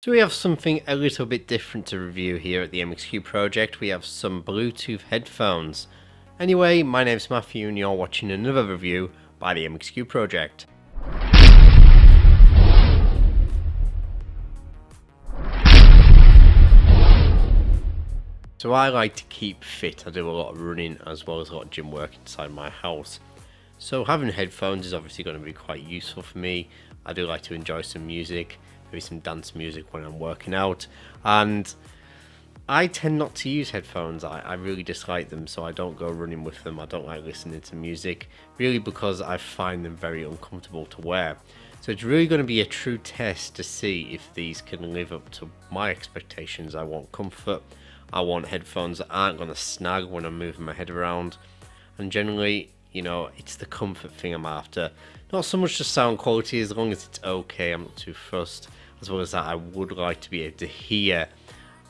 So we have something a little bit different to review here at the MXQ project. We have some Bluetooth headphones. Anyway, my name's Matthew and you're watching another review by the MXQ project. So I like to keep fit. I do a lot of running as well as a lot of gym work inside my house. So having headphones is obviously going to be quite useful for me. I do like to enjoy some music, maybe some dance music when I'm working out. And I tend not to use headphones. I really dislike them, so I don't go running with them. I don't like listening to music, really because I find them very uncomfortable to wear. So it's really going to be a true test to see if these can live up to my expectations. I want comfort. I want headphones that aren't going to snag when I'm moving my head around. And generally, you know, it's the comfort thing I'm after. Not so much the sound quality, as long as it's okay, I'm not too fussed. As well as that, I would like to be able to hear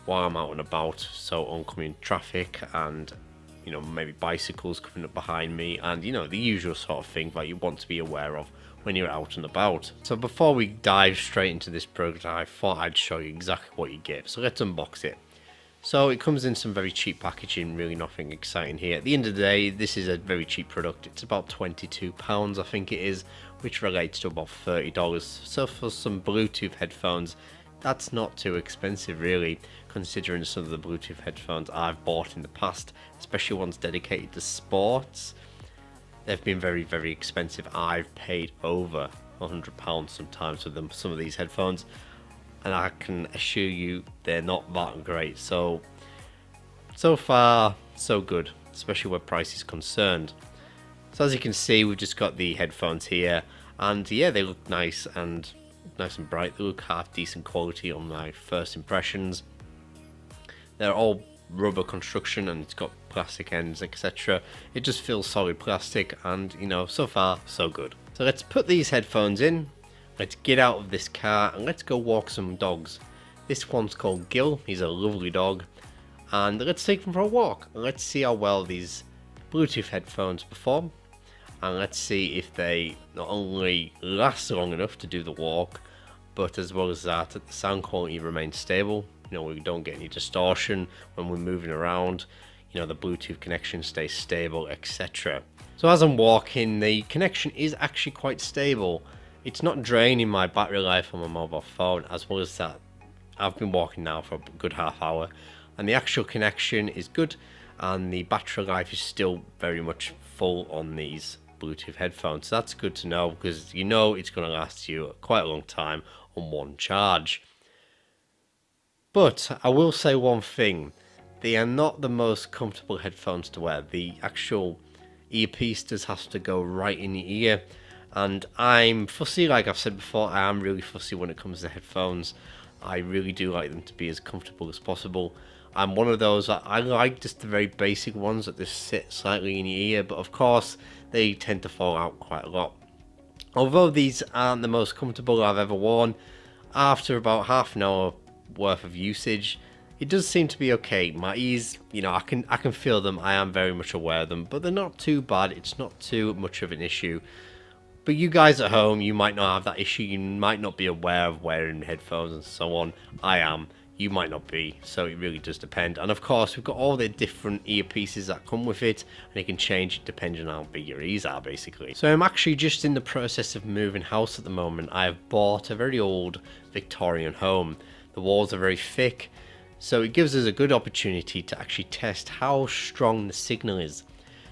while I'm out and about. So oncoming traffic and, you know, maybe bicycles coming up behind me. And, you know, the usual sort of thing that you want to be aware of when you're out and about. So before we dive straight into this product, I thought I'd show you exactly what you get. So let's unbox it. So it comes in some very cheap packaging, really nothing exciting here. At the end of the day, this is a very cheap product. It's about £22, I think it is, which relates to about $30. So for some Bluetooth headphones, that's not too expensive really, considering some of the Bluetooth headphones I've bought in the past, especially ones dedicated to sports. They've been very, very expensive. I've paid over £100 sometimes for them, some of these headphones. And I can assure you they're not that great. So far, so good, especially where price is concerned. So as you can see, we've just got the headphones here, and yeah, they look nice and bright. They look half decent quality on my first impressions. They're all rubber construction and it's got plastic ends, etc. It just feels solid plastic, and you know, so far so good. So let's put these headphones in. Let's get out of this car and let's go walk some dogs. This one's called Gil. He's a lovely dog. And let's take him for a walk. And let's see how well these Bluetooth headphones perform. And let's see if they not only last long enough to do the walk, but as well as that, the sound quality remains stable. You know, we don't get any distortion when we're moving around. You know, the Bluetooth connection stays stable, etc. So as I'm walking, the connection is actually quite stable. It's not draining my battery life on my mobile phone. As well as that, I've been walking now for a good half hour and the actual connection is good and the battery life is still very much full on these Bluetooth headphones. So that's good to know, because you know it's going to last you quite a long time on one charge. But I will say one thing, they are not the most comfortable headphones to wear. The actual earpiece does have to go right in your ear. And I'm fussy, like I've said before. I am really fussy when it comes to headphones. I really do like them to be as comfortable as possible. I'm one of those that I like just the very basic ones that just sit slightly in your ear, but of course they tend to fall out quite a lot. Although these aren't the most comfortable I've ever worn, after about half an hour worth of usage, it does seem to be okay. My ears, you know, I can feel them. I am very much aware of them, but they're not too bad. It's not too much of an issue. But you guys at home, you might not have that issue. You might not be aware of wearing headphones and so on. I am. You might not be. So it really does depend. And of course, we've got all the different earpieces that come with it. And you can change it depending on how big your ears are, basically. So I'm actually just in the process of moving house at the moment. I have bought a very old Victorian home. The walls are very thick. So it gives us a good opportunity to actually test how strong the signal is.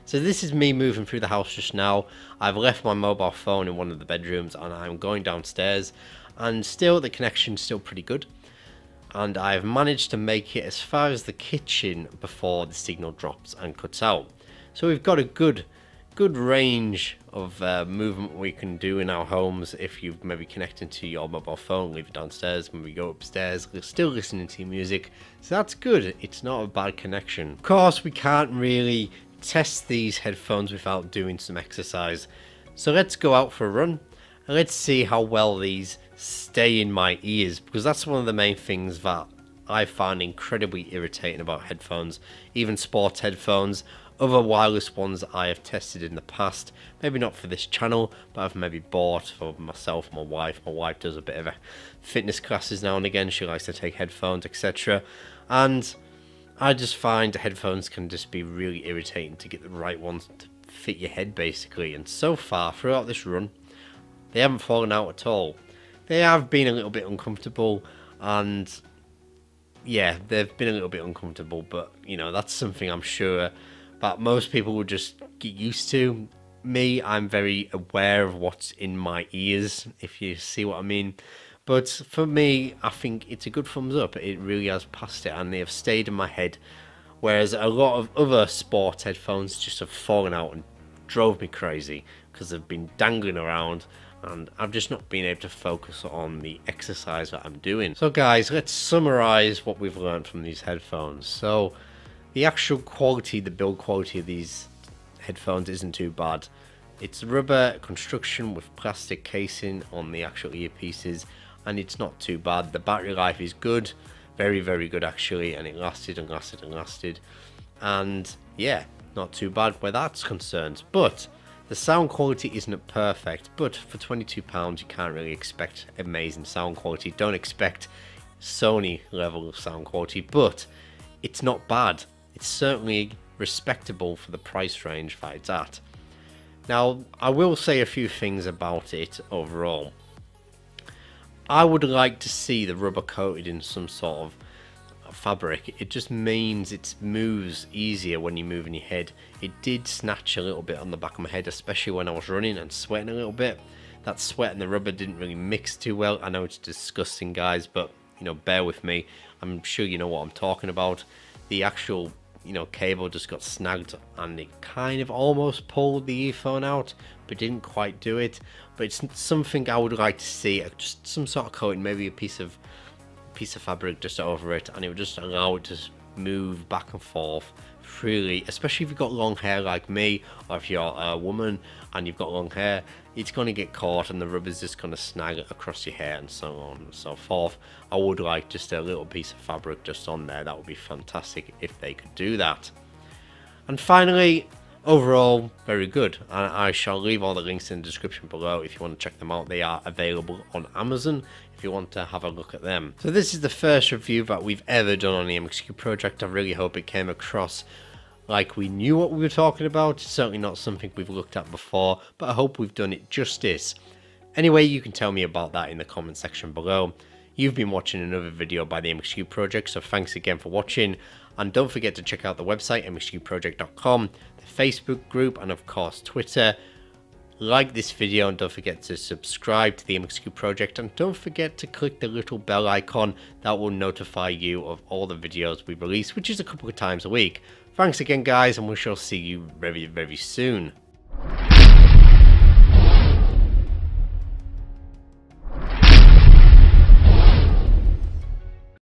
So this is me moving through the house just now. I've left my mobile phone in one of the bedrooms and I'm going downstairs, and still the connection's still pretty good. And I've managed to make it as far as the kitchen before the signal drops and cuts out. So we've got a good range of movement we can do in our homes. If you've maybe connected to your mobile phone, leave it downstairs, when we go upstairs, we're still listening to your music. So that's good. It's not a bad connection. Of course, we can't really test these headphones without doing some exercise. So let's go out for a run and let's see how well these stay in my ears, because that's one of the main things that I find incredibly irritating about headphones, even sports headphones. Other wireless ones I have tested in the past, maybe not for this channel, but I've maybe bought for myself, my wife. My wife does a bit of fitness classes now and again. She likes to take headphones, etc. And I just find headphones can just be really irritating to get the right ones to fit your head, basically. And so far, throughout this run, they haven't fallen out at all. They have been a little bit uncomfortable, and yeah, they've been a little bit uncomfortable, but you know, that's something I'm sure that most people will just get used to. Me, I'm very aware of what's in my ears, if you see what I mean. But for me, I think it's a good thumbs up. It really has passed it, and they have stayed in my head. Whereas a lot of other sports headphones just have fallen out and drove me crazy because they've been dangling around, and I've just not been able to focus on the exercise that I'm doing. So guys, let's summarize what we've learned from these headphones. So the actual quality, the build quality of these headphones isn't too bad. It's rubber construction with plastic casing on the actual earpieces, and it's not too bad. The battery life is good, very, very good actually, and it lasted and lasted and lasted. And yeah, not too bad where that's concerned. But the sound quality isn't perfect, but for £22 you can't really expect amazing sound quality. Don't expect Sony level of sound quality, but it's not bad. It's certainly respectable for the price range that it's at. Now, I will say a few things about it overall. I would like to see the rubber coated in some sort of fabric. It just means it moves easier when you're moving your head. It did snatch a little bit on the back of my head, especially when I was running and sweating a little bit. That sweat and the rubber didn't really mix too well. I know it's disgusting, guys, but you know, bear with me. I'm sure you know what I'm talking about. The actual, you know, cable just got snagged, and it kind of almost pulled the earphone out, but didn't quite do it. But it's something I would like to see, just some sort of coating, maybe a piece of fabric just over it, and it would just allow it to move back and forth freely, especially if you've got long hair like me, or if you're a woman and you've got long hair. It's going to get caught and the rubber's just going to snag it across your hair and so on and so forth. I would like just a little piece of fabric just on there. That would be fantastic if they could do that. And finally, overall, very good. And I shall leave all the links in the description below if you want to check them out. They are available on Amazon if you want to have a look at them. So this is the first review that we've ever done on the MXQ project. I really hope it came across like we knew what we were talking about. It's certainly not something we've looked at before, but I hope we've done it justice. Anyway, you can tell me about that in the comment section below. You've been watching another video by the MXQ project, so thanks again for watching. And don't forget to check out the website, mxqproject.com, the Facebook group, and of course Twitter. Like this video and don't forget to subscribe to the MXQ project, and don't forget to click the little bell icon. That will notify you of all the videos we release, which is a couple of times a week. Thanks again guys, and we shall see you very, very soon.